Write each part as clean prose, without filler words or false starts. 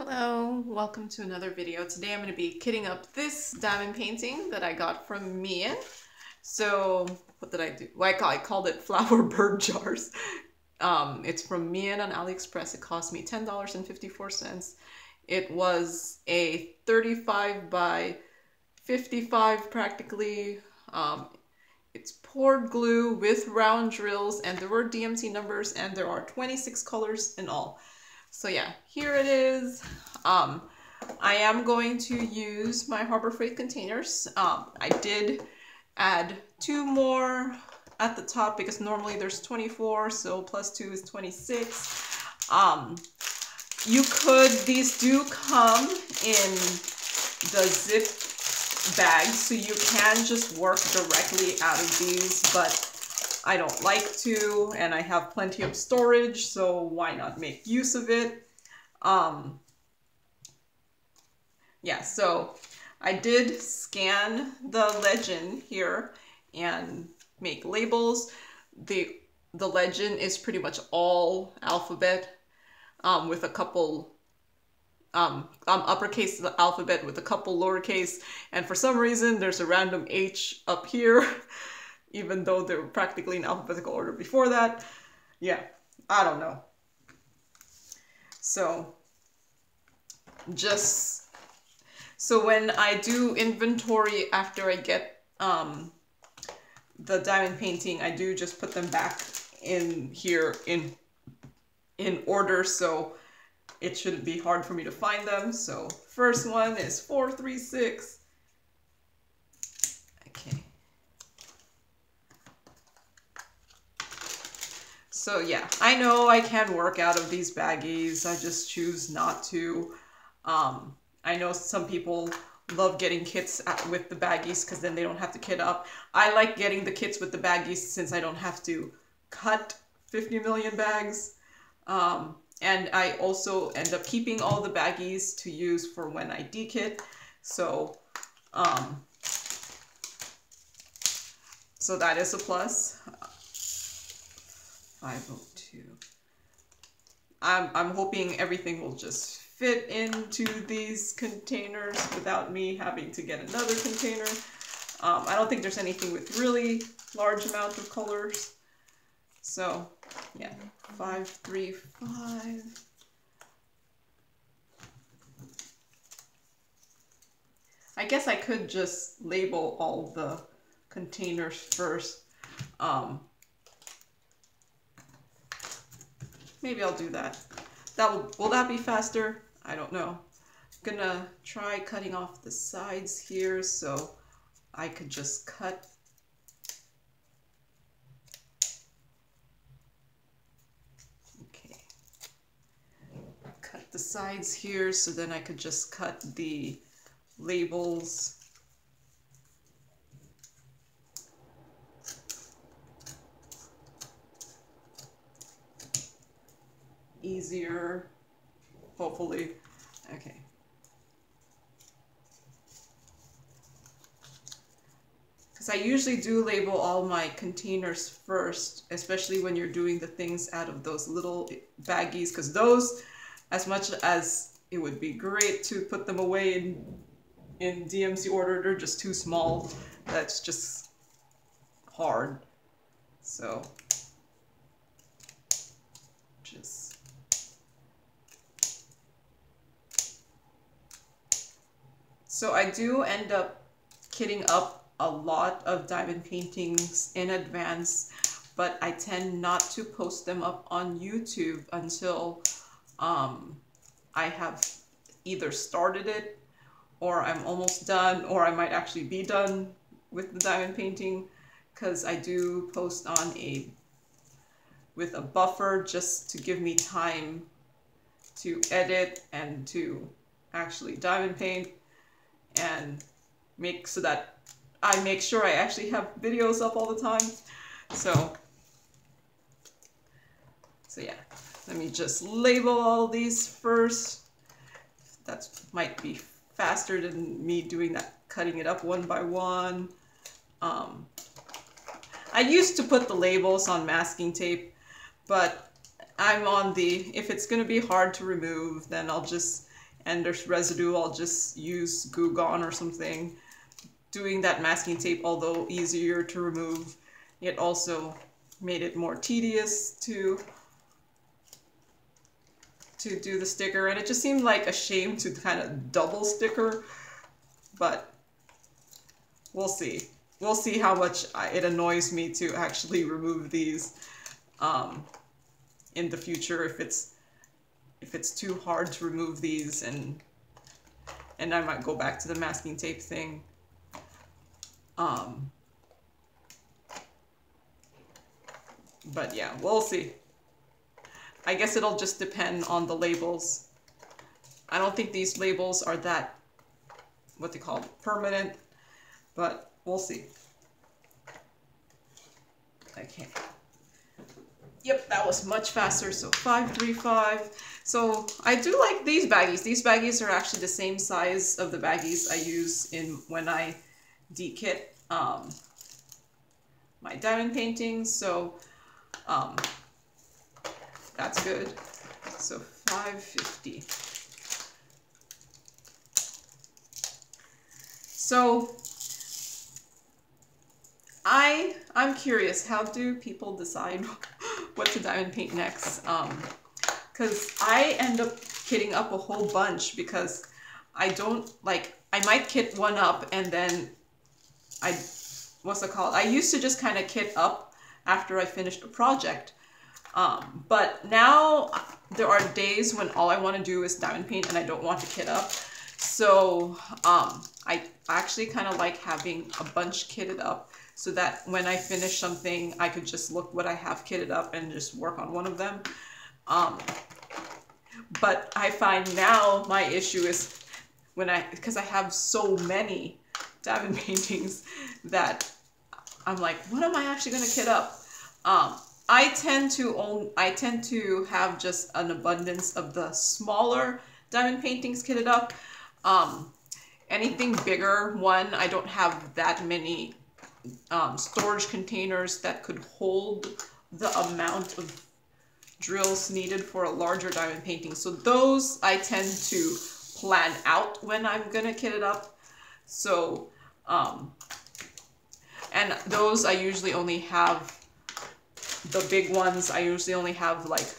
Hello, welcome to another video. Today I'm going to be kitting up this diamond painting that I got from Meian. So what did I do? Well, I called it flower bird jars. It's from Meian on AliExpress. It cost me $10.54. It was a 35 by 55 practically. It's poured glue with round drills, and there were DMC numbers, and there are 26 colors in all. So yeah, here it is. I am going to use my Harbor Freight containers. I did add 2 more at the top because normally there's 24, so plus 2 is 26. These do come in the zip bags, so you can just work directly out of these, but I don't like to, and I have plenty of storage, so why not make use of it? Yeah, so I did scan the legend here and make labels. The legend is pretty much all alphabet, with a couple uppercase alphabet with a couple lowercase, and for some reason there's a random H up here. Even though they were practically in alphabetical order before that. Yeah, I don't know. So when I do inventory after I get the diamond painting, I do just put them back in here in order, so it shouldn't be hard for me to find them. So first one is 436. Okay. So yeah, I know I can work out of these baggies. I just choose not to. I know some people love getting kits with the baggies because then they don't have to kit up. I like getting the kits with the baggies since I don't have to cut 50 million bags. And I also end up keeping all the baggies to use for when I dekit. So that is a plus. 502. I'm hoping everything will just fit into these containers without me having to get another container. I don't think there's anything with really large amount of colors. So yeah, 535. I guess I could just label all the containers first. Maybe I'll do that. Will that be faster? I don't know. I'm gonna try cutting off the sides here so I could just cut. Okay. Cut the sides here so then I could just cut the labels. Easier, hopefully. Okay. Because I usually do label all my containers first, especially when you're doing the things out of those little baggies, because those, as much as it would be great to put them away in DMC order, they're just too small. That's just hard. So So I do end up kitting up a lot of diamond paintings in advance, but I tend not to post them up on YouTube until I have either started it, or I'm almost done, or I might actually be done with the diamond painting, because I do post on with a buffer just to give me time to edit and to actually diamond paint, and make so that I make sure I actually have videos up all the time. So yeah, let me just label all these first. That might be faster than me doing that, cutting it up one by one. I used to put the labels on masking tape, but I'm on the, if it's going to be hard to remove, then I'll just and there's residue, I'll just use Goo Gone or something. Doing that masking tape, although easier to remove, it also made it more tedious to do the sticker, and it just seemed like a shame to kind of double sticker, but we'll see. We'll see how much it annoys me to actually remove these in the future, if it's too hard to remove these, and I might go back to the masking tape thing. But yeah, we'll see. I guess it'll just depend on the labels. I don't think these labels are that, what they call, permanent, but we'll see. Okay. Yep, that was much faster. So 535. So I do like these baggies. These baggies are actually the same size of the baggies I use when I de-kit my diamond paintings. So that's good. So 550. So I'm curious, how do people decide what to diamond paint next? Because I end up kitting up a whole bunch, because I don't like, I might kit one up and then what's it called? I used to just kind of kit up after I finished a project. But now there are days when all I want to do is diamond paint and I don't want to kit up. So I actually kind of like having a bunch kitted up, so that when I finish something, I could just look what I have kitted up and just work on one of them. But I find now my issue is because I have so many diamond paintings that I'm like, what am I actually going to kit up? I tend to have just an abundance of the smaller diamond paintings kitted up. Anything bigger, I don't have that many storage containers that could hold the amount of drills needed for a larger diamond painting. So those I tend to plan out when I'm gonna kit it up. So, and those I usually only have, the big ones, I usually only have like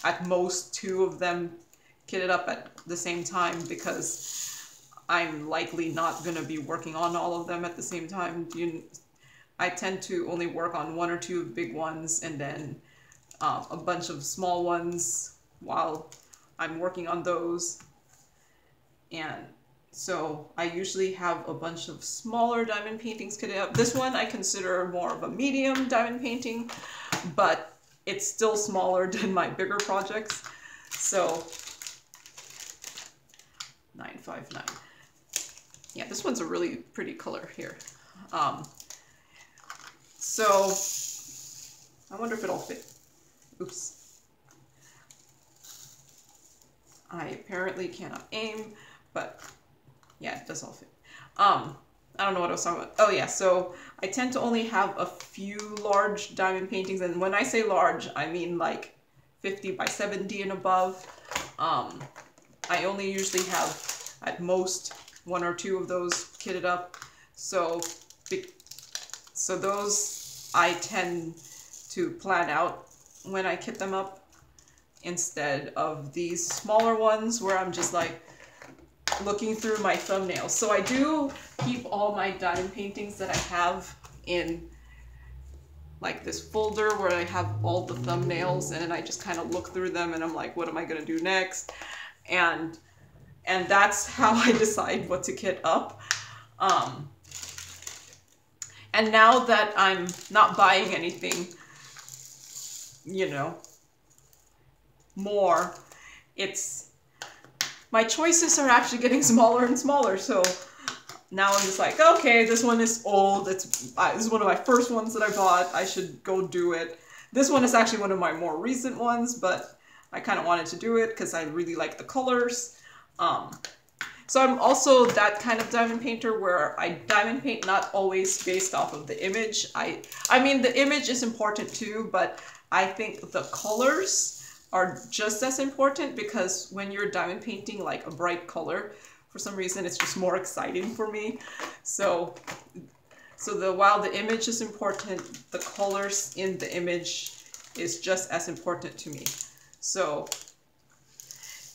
at most 2 of them kitted up at the same time, because I'm likely not going to be working on all of them at the same time. I tend to only work on 1 or 2 big ones, and then a bunch of small ones while I'm working on those. And so I usually have a bunch of smaller diamond paintings kitted up. This one I consider more of a medium diamond painting, but it's still smaller than my bigger projects. So 959. Yeah, this one's a really pretty color here. So I wonder if it'll fit. Oops. I apparently cannot aim, but yeah, it does all fit. I don't know what I was talking about. Oh yeah, so I tend to only have a few large diamond paintings, and when I say large, I mean like 50 by 70 and above. I only usually have at most 1 or 2 of those kitted up. So those I tend to plan out when I kit them up, instead of these smaller ones where I'm just like looking through my thumbnails. So I do keep all my diamond paintings that I have in like this folder where I have all the thumbnails, and I just kind of look through them and I'm like, what am I gonna do next? And that's how I decide what to kit up. And now that I'm not buying anything, you know, more, my choices are actually getting smaller and smaller. So now I'm just like, okay, this one is old. This is one of my first ones that I bought. I should go do it. This one is actually one of my more recent ones, but I kind of wanted to do it because I really like the colors. So I'm also that kind of diamond painter where I diamond paint not always based off of the image. I mean, the image is important too, but I think the colors are just as important, because when you're diamond painting like a bright color, for some reason it's just more exciting for me. So while the image is important, the colors in the image is just as important to me. So,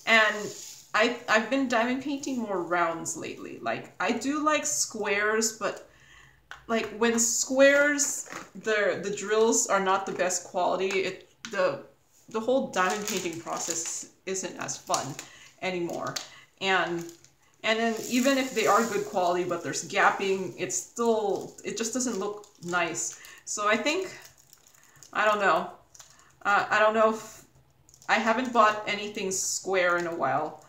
and I've been diamond painting more rounds lately. Like, I do like squares, but like when squares, the drills are not the best quality, the whole diamond painting process isn't as fun anymore. And then even if they are good quality, but there's gapping, it just doesn't look nice. So I think, I don't know. I don't know if, I haven't bought anything square in a while.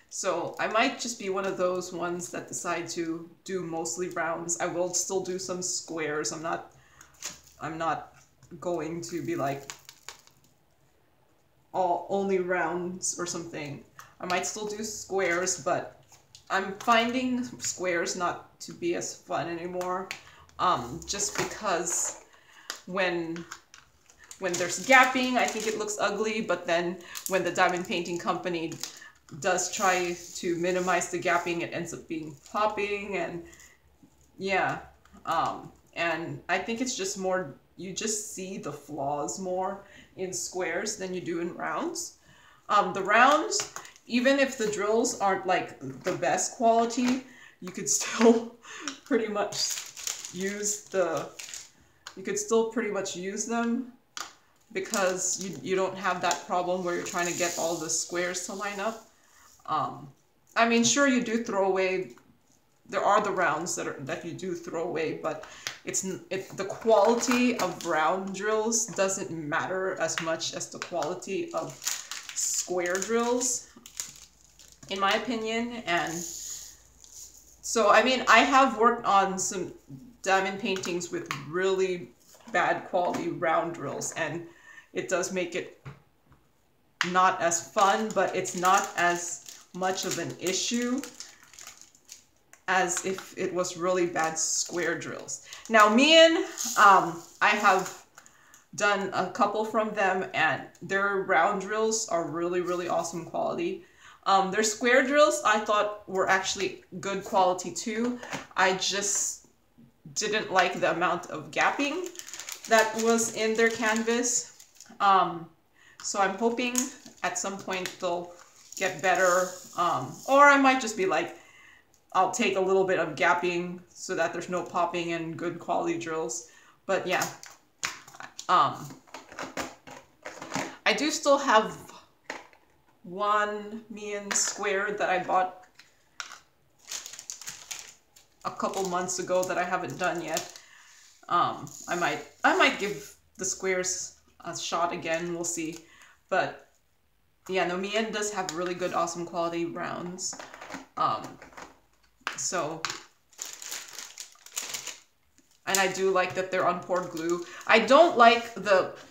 So I might just be one of those ones that decide to do mostly rounds. I will still do some squares. I'm not going to be like only rounds or something. I might still do squares, but I'm finding squares not to be as fun anymore. Just because when there's gapping, I think it looks ugly, but then when the diamond painting company does try to minimize the gapping, it ends up being popping, and yeah. And I think it's just more, you just see the flaws more in squares than you do in rounds. The rounds, even if the drills aren't like the best quality, you could still pretty much use them, because you don't have that problem where you're trying to get all the squares to line up. I mean, sure, you do throw away, there are the rounds that you do throw away, but the quality of round drills doesn't matter as much as the quality of square drills, in my opinion. And so, I mean, I have worked on some diamond paintings with really bad quality round drills, and it does make it not as fun, but it's not as much of an issue as if it was really bad square drills. Now, Meian, I have done a couple from them, and their round drills are really, really awesome quality. Their square drills I thought were actually good quality too. I just didn't like the amount of gapping that was in their canvas. So I'm hoping at some point they'll get better, or I might just be like, I'll take a little bit of gapping so that there's no popping and good quality drills. But yeah, I do still have one Meian square that I bought a couple months ago that I haven't done yet. I might give the squares a shot again, we'll see. But yeah, no, Meian does have really good, awesome quality rounds. So, and I do like that they're on poured glue. I don't like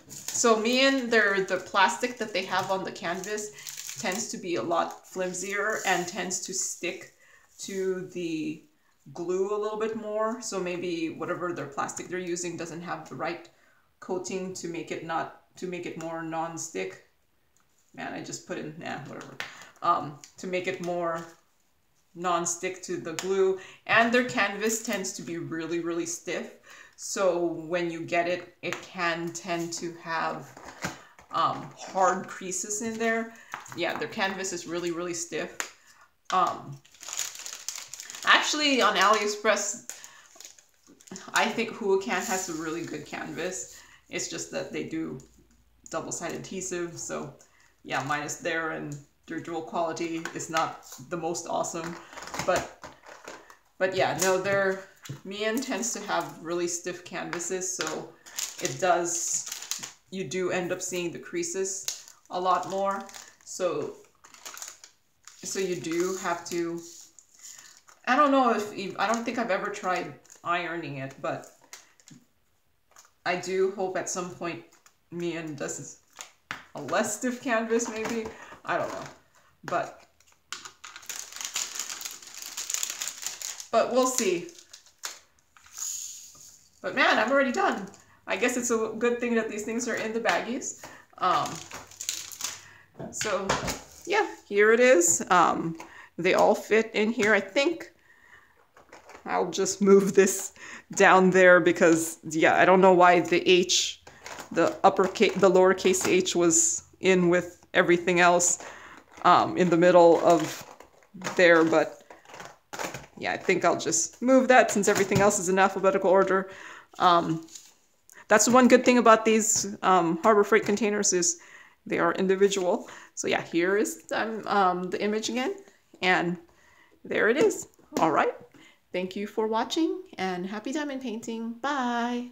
so Meian, the plastic that they have on the canvas tends to be a lot flimsier and tends to stick to the glue a little bit more. So maybe whatever their plastic they're using doesn't have the right coating to make it more non-stick. Man, I just put in, whatever. To make it more non-stick to the glue. And their canvas tends to be really, really stiff. So when you get it, it can tend to have hard creases in there. Yeah, their canvas is really, really stiff. Actually, on AliExpress, I think Huacan has a really good canvas. It's just that they do double-sided adhesive, so yeah, mine is there, and their dual quality is not the most awesome. But yeah, no, their Meian tends to have really stiff canvases, so you do end up seeing the creases a lot more. So you do have to, I don't know I don't think I've ever tried ironing it, but I do hope at some point Meian does a less stiff canvas, maybe. I don't know, but we'll see. But man, I'm already done. I guess it's a good thing that these things are in the baggies. So yeah, here it is. They all fit in here. I think I'll just move this down there because, yeah, I don't know why the H, the lowercase h was in with everything else in the middle of there, but yeah, I think I'll just move that since everything else is in alphabetical order. That's one good thing about these Harbor Freight containers is they are individual. So yeah, here is the image again, and there it is. All right. Thank you for watching, and happy diamond painting. Bye.